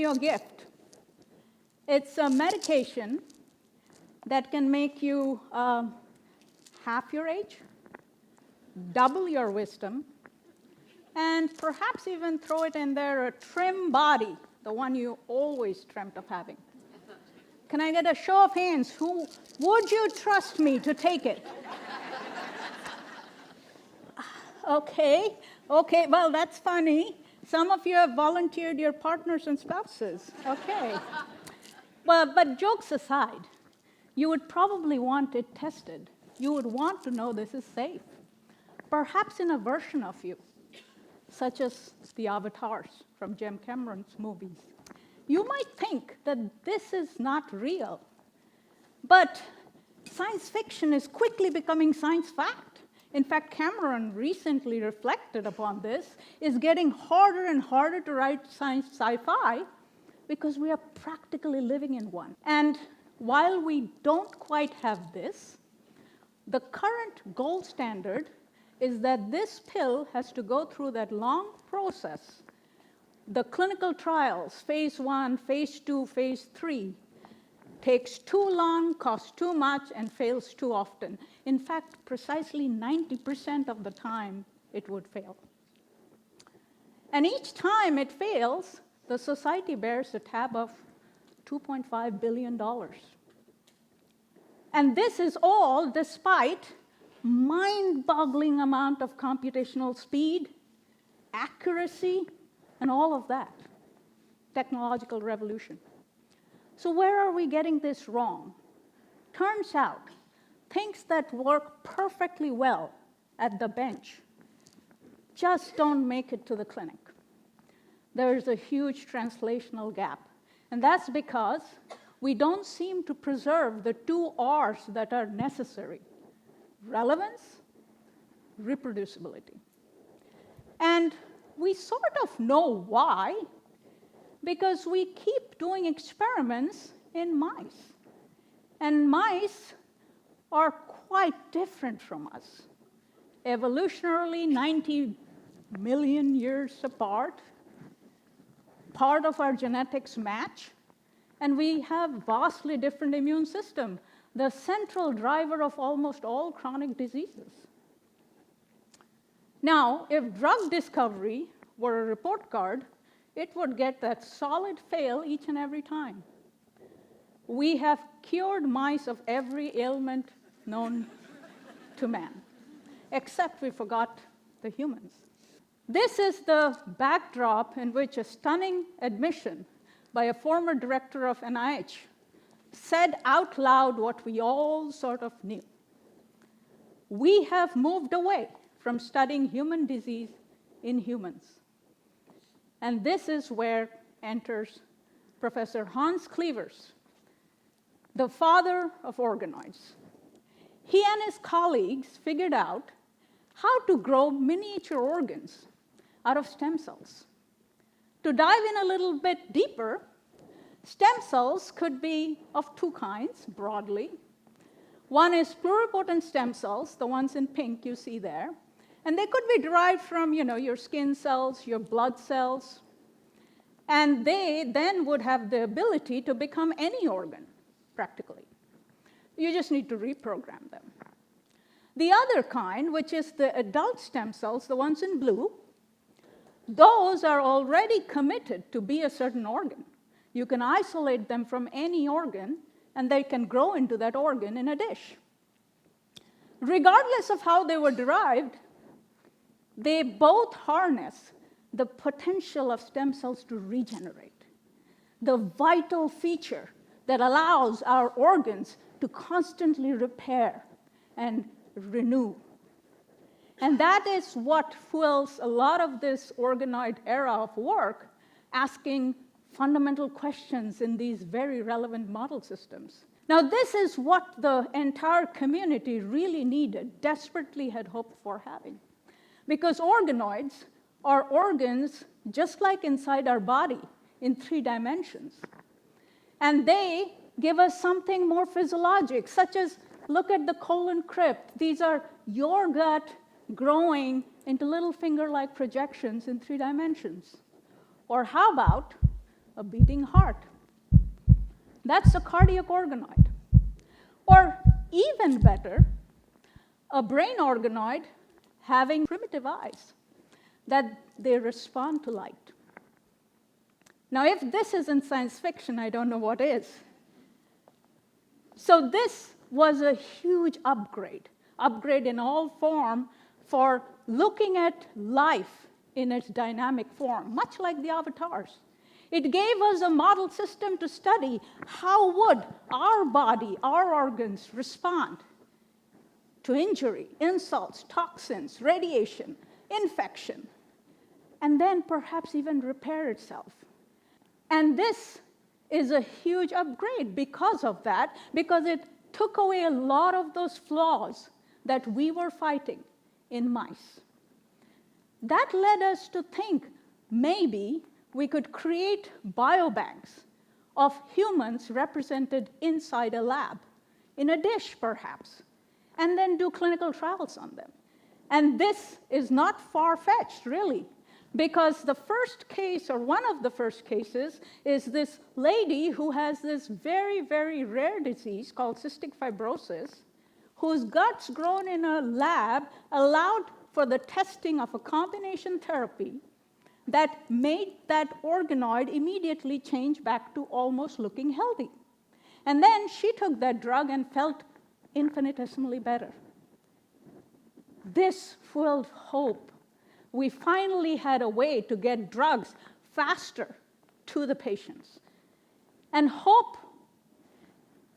you a gift. It's a medication that can make you half your age, double your wisdom, and perhaps even throw it in there, a trim body, the one you always dreamt of having. Can I get a show of hands? Who would you trust me to take it? Okay, well, that's funny. Some of you have volunteered your partners and spouses. Okay. Well, but jokes aside, you would probably want it tested. You would want to know this is safe. Perhaps in a version of you, such as the avatars from James Cameron's movies. You might think that this is not real, but science fiction is quickly becoming science fact. In fact, Cameron recently reflected upon this. It's getting harder and harder to write science sci-fi because we are practically living in one. And while we don't quite have this, the current gold standard is that this pill has to go through that long process. The clinical trials, phase 1, phase 2, phase 3, takes too long, costs too much, and fails too often. In fact, precisely 90% of the time, it would fail. And each time it fails, the society bears a tab of $2.5 billion. And this is all despite mind-boggling amount of computational speed, accuracy, and all of that. Technological revolution. So where are we getting this wrong? Turns out, things that work perfectly well at the bench just don't make it to the clinic. There's a huge translational gap. And that's because we don't seem to preserve the 2 R's that are necessary: relevance, reproducibility. And we sort of know why, because we keep doing experiments in mice. And mice are quite different from us. Evolutionarily, 90 million years apart, part of our genetics match, and we have vastly different immune system, the central driver of almost all chronic diseases. Now, if drug discovery were a report card, it would get that solid fail each and every time. We have cured mice of every ailment known to man, except we forgot the humans. This is the backdrop in which a stunning admission by a former director of NIH said out loud what we all sort of knew. We have moved away from studying human disease in humans. And this is where enters Professor Hans Clevers, the father of organoids. He and his colleagues figured out how to grow miniature organs out of stem cells. To dive in a little bit deeper, stem cells could be of 2 kinds, broadly. One is pluripotent stem cells, the ones in pink you see there. And they could be derived from, your skin cells, your blood cells. And they then would have the ability to become any organ, practically. You just need to reprogram them. The other kind, which is the adult stem cells, the ones in blue, those are already committed to be a certain organ. You can isolate them from any organ, and they can grow into that organ in a dish. Regardless of how they were derived, they both harness the potential of stem cells to regenerate, the vital feature that allows our organs to constantly repair and renew. And that is what fuels a lot of this organoid era of work, asking fundamental questions in these very relevant model systems. Now, this is what the entire community really needed, desperately had hoped for having. Because organoids are organs just like inside our body in 3 dimensions. And they give us something more physiologic, such as look at the colon crypt. These are your gut growing into little finger-like projections in 3 dimensions. Or how about a beating heart. That's a cardiac organoid. Or even better, a brain organoid having primitive eyes that they respond to light. Now, if this isn't science fiction, I don't know what is. So this was a huge upgrade in all form for looking at life in its dynamic form, much like the avatars. It gave us a model system to study how would our body, our organs respond to injury, insults, toxins, radiation, infection, and then perhaps even repair itself. And this is a huge upgrade because of that, because it took away a lot of those flaws that we were fighting in mice. That led us to think maybe we could create biobanks of humans represented inside a lab, in a dish perhaps, and then do clinical trials on them. And this is not far-fetched, really, because the first case, or one of the first cases, is this lady who has this very, very rare disease called cystic fibrosis, whose guts grown in a lab allowed for the testing of a combination therapy that made that organoid immediately change back to almost looking healthy. And then she took that drug and felt infinitesimally better. This fueled hope. We finally had a way to get drugs faster to the patients. And hope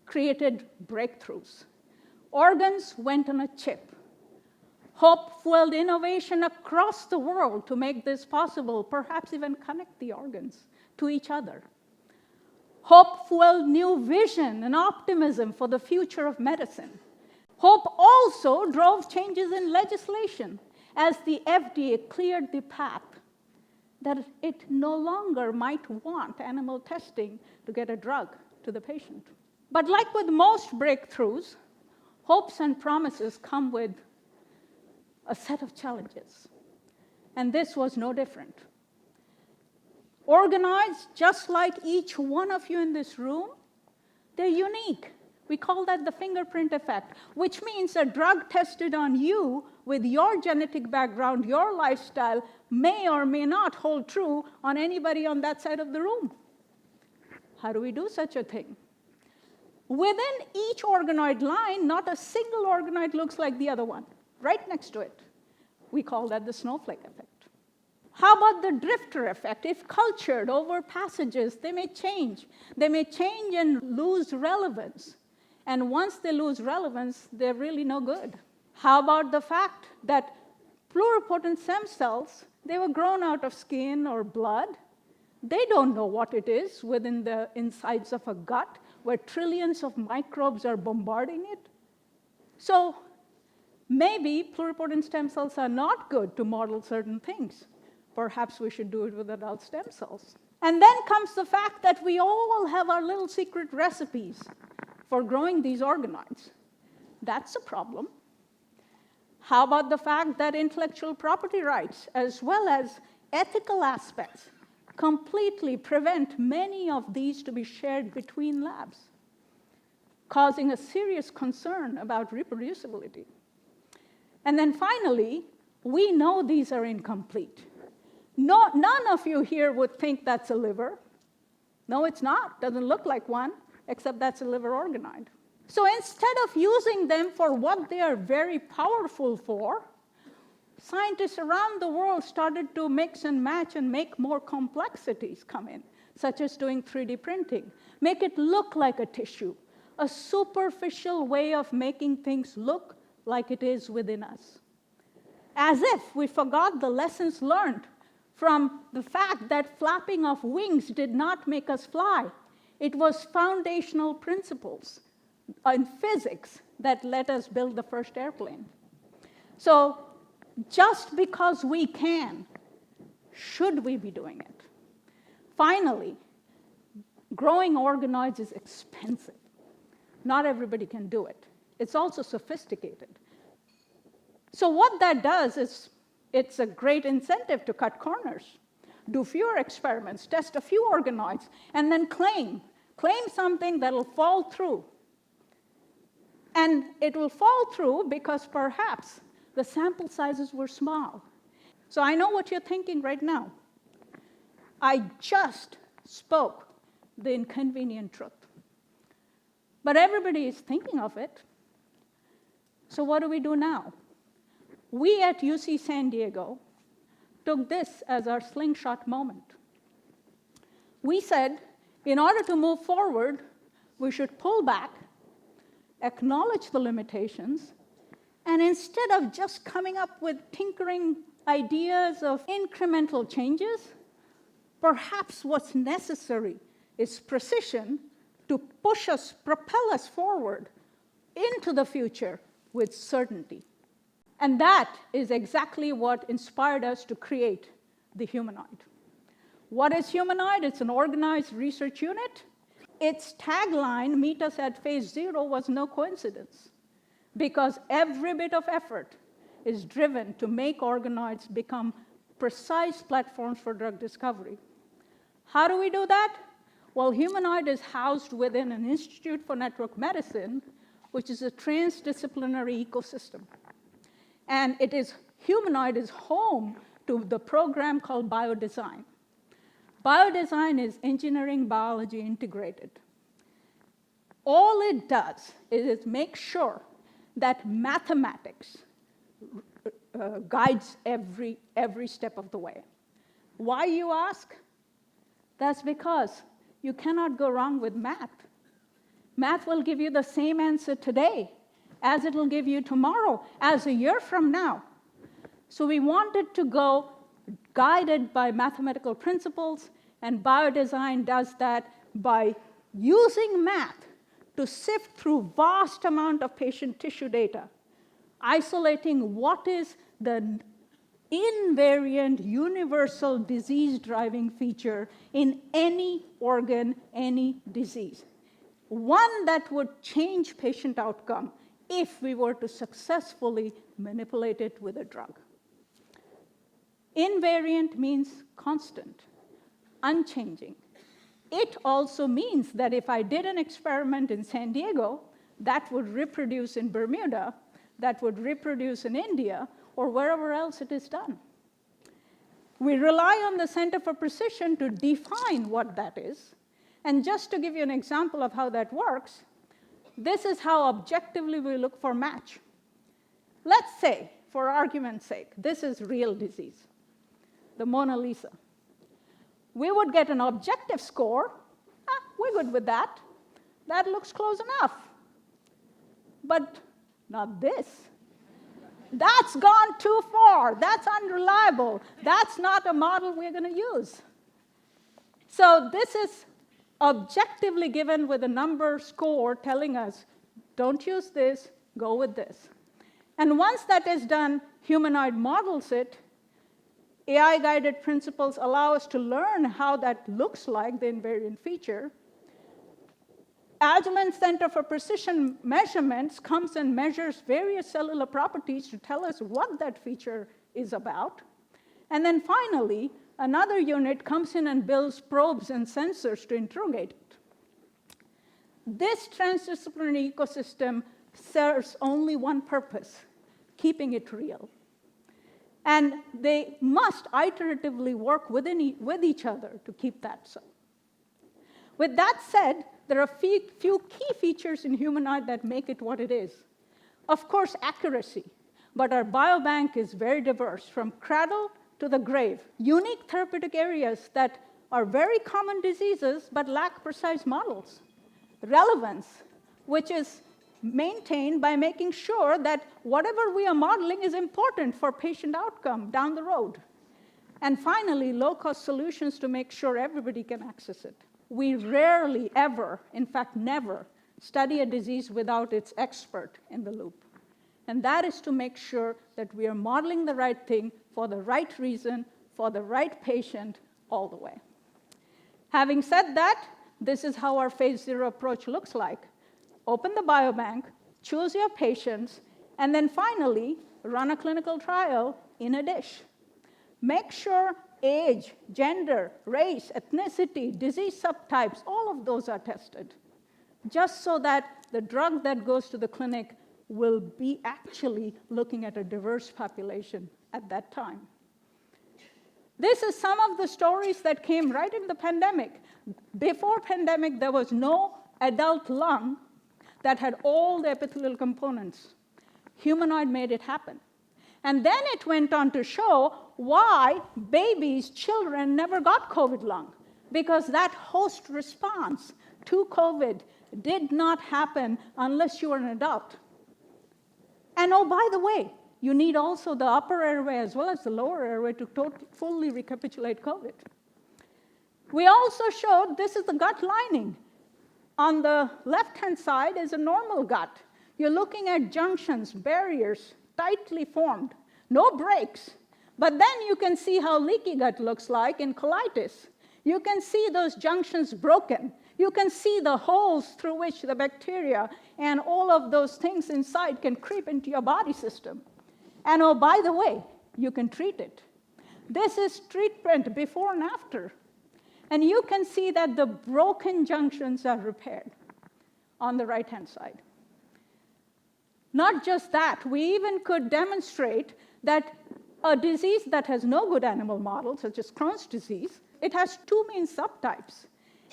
created breakthroughs. Organs went on a chip. Hope fueled innovation across the world to make this possible, perhaps even connect the organs to each other. Hope fueled new vision and optimism for the future of medicine. Hope also drove changes in legislation as the FDA cleared the path that it no longer might want animal testing to get a drug to the patient. But like with most breakthroughs, hopes and promises come with a set of challenges. And this was no different. Organoids, just like each one of you in this room, they're unique. We call that the fingerprint effect, which means a drug tested on you with your genetic background, your lifestyle, may or may not hold true on anybody on that side of the room. How do we do such a thing? Within each organoid line, not a single organoid looks like the other one, right next to it. We call that the snowflake effect. How about the drifter effect? If cultured over passages, they may change. They may change and lose relevance. And once they lose relevance, they're really no good. How about the fact that pluripotent stem cells, they were grown out of skin or blood. They don't know what it is within the insides of a gut where trillions of microbes are bombarding it. So maybe pluripotent stem cells are not good to model certain things. Perhaps we should do it with adult stem cells. And then comes the fact that we all have our little secret recipes for growing these organoids. That's a problem. How about the fact that intellectual property rights, as well as ethical aspects, completely prevent many of these to be shared between labs, causing a serious concern about reproducibility? And then finally, we know these are incomplete. None of you here would think that's a liver. No, it's not. Doesn't look like one, except that's a liver organoid. So instead of using them for what they are very powerful for, scientists around the world started to mix and match and make more complexities come in, such as doing 3D printing. Make it look like a tissue, a superficial way of making things look like it is within us. As if we forgot the lessons learned from the fact that flapping of wings did not make us fly. It was foundational principles in physics that let us build the first airplane. So just because we can, should we be doing it? Finally, growing organoids is expensive. Not everybody can do it. It's also sophisticated. So what that does is it's a great incentive to cut corners. do fewer experiments, test a few organoids, and then claim something that will fall through. And it will fall through because perhaps the sample sizes were small. So I know what you're thinking right now. I just spoke the inconvenient truth. But everybody is thinking of it. So what do we do now? We at UC San Diego took this as our slingshot moment. We said, in order to move forward, we should pull back, acknowledge the limitations, and instead of just coming up with tinkering ideas of incremental changes, perhaps what's necessary is precision to propel us forward into the future with certainty. And that is exactly what inspired us to create the Humanoid. What is Humanoid? It's an organized research unit. Its tagline, "Meet us at phase 0, was no coincidence, because every bit of effort is driven to make organoids become precise platforms for drug discovery. How do we do that? Well, Humanoid is housed within an Institute for Network Medicine, which is a transdisciplinary ecosystem. And Humanoid is home to the program called Biodesign. Biodesign is engineering biology integrated. All it does is make sure that mathematics guides every step of the way. Why, you ask? That's because you cannot go wrong with math. Math will give you the same answer today as it will give you tomorrow, as a year from now. So we wanted to go guided by mathematical principles, and Biodesign does that by using math to sift through vast amount of patient tissue data, isolating what is the invariant universal disease-driving feature in any organ, any disease. One that would change patient outcome if we were to successfully manipulate it with a drug. Invariant means constant, unchanging. It also means that if I did an experiment in San Diego, that would reproduce in Bermuda, that would reproduce in India, or wherever else it is done. We rely on the Center for Precision to define what that is. And just to give you an example of how that works, this is how objectively we look for match. Let's say, for argument's sake, this is real disease, the Mona Lisa. We would get an objective score. We're good with that. That looks close enough. But not this. That's gone too far. That's unreliable. That's not a model we're going to use. So this is objectively given with a number score telling us, don't use this, go with this. And once that is done, Humanoid models it. AI-guided principles allow us to learn how that looks like, the invariant feature. Agilent Center for Precision Measurements comes and measures various cellular properties to tell us what that feature is about. And then finally, another unit comes in and builds probes and sensors to interrogate it. This transdisciplinary ecosystem serves only one purpose: keeping it real. And they must iteratively work with each other to keep that so. With that said, there are a few key features in Humanoid that make it what it is. Of course, accuracy, but our biobank is very diverse, from cradle to the grave. Unique therapeutic areas that are very common diseases but lack precise models. Relevance, which is maintained by making sure that whatever we are modeling is important for patient outcome down the road. And finally, low-cost solutions to make sure everybody can access it. We rarely ever, in fact never, study a disease without its expert in the loop. And that is to make sure that we are modeling the right thing for the right reason, for the right patient, all the way. Having said that, this is how our phase 0 approach looks like. Open the biobank, choose your patients, and then finally, run a clinical trial in a dish. Make sure age, gender, race, ethnicity, disease subtypes, all of those are tested, just so that the drug that goes to the clinic will be actually looking at a diverse population at that time. This is some of the stories that came right in the pandemic. Before pandemic, there was no adult lung that had all the epithelial components. Humanoid made it happen. And then it went on to show why babies, children, never got COVID lung, because that host response to COVID did not happen unless you were an adult. And oh, by the way, you need also the upper airway as well as the lower airway to fully recapitulate COVID. We also showed this is the gut lining. On the left-hand side is a normal gut. You're looking at junctions, barriers, tightly formed, no breaks. But then you can see how leaky gut looks like in colitis. You can see those junctions broken. You can see the holes through which the bacteria and all of those things inside can creep into your body system. And oh, by the way, you can treat it. This is treatment before and after. And you can see that the broken junctions are repaired on the right-hand side. Not just that, we even could demonstrate that a disease that has no good animal model, such as Crohn's disease, it has two main subtypes.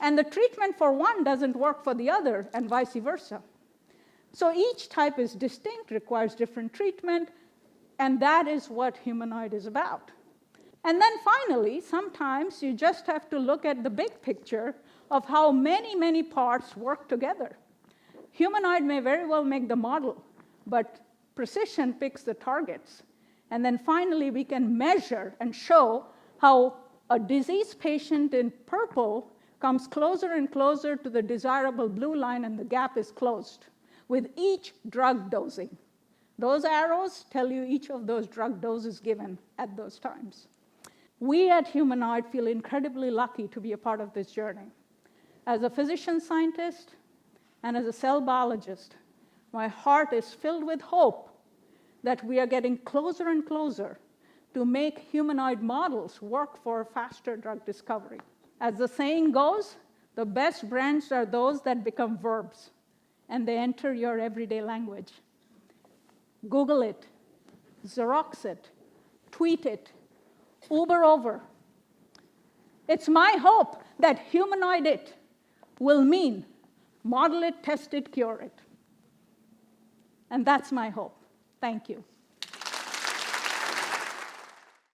And the treatment for one doesn't work for the other, and vice versa. So each type is distinct, requires different treatment, and that is what humanoid is about. And then finally, sometimes you just have to look at the big picture of how many, many parts work together. Humanoid may very well make the model, but precision picks the targets. And then finally, we can measure and show how a diseased patient in purple comes closer and closer to the desirable blue line, and the gap is closed with each drug dosing. Those arrows tell you each of those drug doses given at those times. We at Humanoid feel incredibly lucky to be a part of this journey. As a physician scientist and as a cell biologist, my heart is filled with hope that we are getting closer and closer to make humanoid models work for faster drug discovery. As the saying goes, the best brands are those that become verbs, and they enter your everyday language. Google it, Xerox it, tweet it, Uber over. It's my hope that humanoid it will mean model it, test it, cure it. And that's my hope. Thank you.